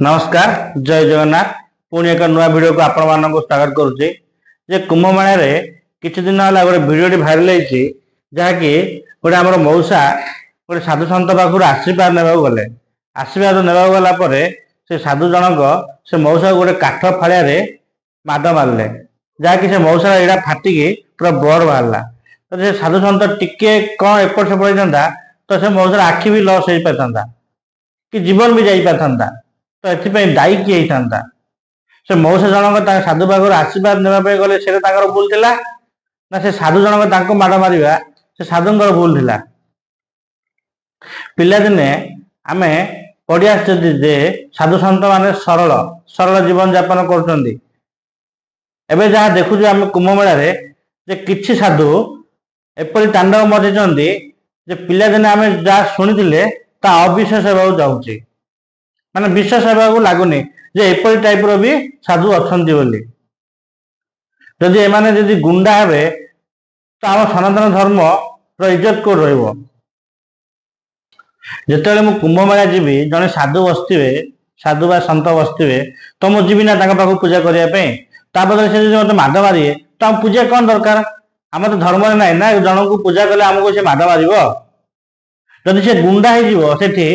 नमस्कार जय जगन्नाथ पुणी एक नुआ वीडियो को आपण मानक स्वागत करुचे जे कुंभ मेला रे किछि दिन होला गोटे वीडियो भाइरल होईछि जहाँकि गोटे आमर मौसा गोटे साधु सन्त पाखु आशीर्वाद नेबाक गले आशीर्वाद नेबाक गला परे से साधु जनक से मौसा गोटे काठ फाड़िया रे माड मारले जहाँकि से मौसा एड़ा फाटिकी पूरा ब्लड बाहरला तो से साधु सन्त टिके कौन एपट सेपट होता तो से मौसार आखि भी लस हो पाता कि जीवन भी जाई पाता तो एथिपाई दायी किए होता से मौसा जनक साधु पाखर आशीर्वाद नेबाई गले से भूल थिला ना से साधु जनक माड़ मारिबा से साधुंकर भूल थिला। पिलादिने आमे पढ़ी आछे जे साधु सन्त माने सरल सरल जीवन यापन करुछंती। एबे जहाँ देखुछु आमे कुंभ मेला रे जे किछि साधु एपरि तांडव मचेइछंती जे पिलादिने आमे जा शुणिथिले ता अविश्वास हेबाकु जाउछि माने विश्वास हेबाकु लागुनी जे एपरि टाइप रो भी साधु अछंती बोली। जदि एमाने जदि गुंडा हेबे तो आम सनातन धर्म रो इज्जत को रहिबो। जेतेबेले मु कुंभ मेला जीवी जने साधु बसथिबे साधु बा संत बसथिबे तो मु जीवी ना तांका पाखु पूजा करिया पे ता बदले से जे मते माड मारिए तो हम पूजा कोन दरकार हम तो धर्म रे नै ना जन को पूजा कले हमको से माड मारिबो। जदि से गुंडा हे जीवो सेठी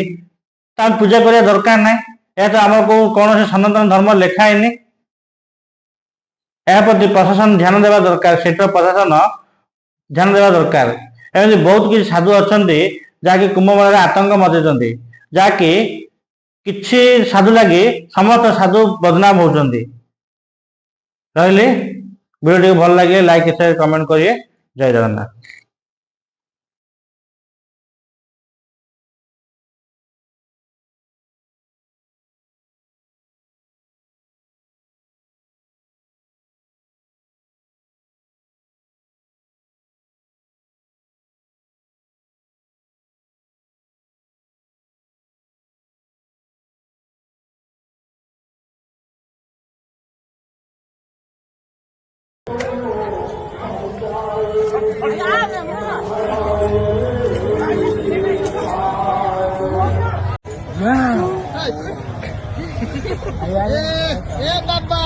ता पूजा करिया दरकार नै ए तो हमर को कोन से सनातन धर्म लेखा हैनी ए प्रति प्रशासन ध्यान देवा दरकार सेटर प्रशासन ध्यान देवा दरकार। एमि बहुत किछि साधु अछंती जाकि कुंभ मेला आतंक मचेइछंती जाकि किछि साधु लागि समस्त साधु बदनाम होउछंती। रहली वीडियो भल लगे लाइक शेयर कमेंट करिए। जय जगन्नाथ। बाबा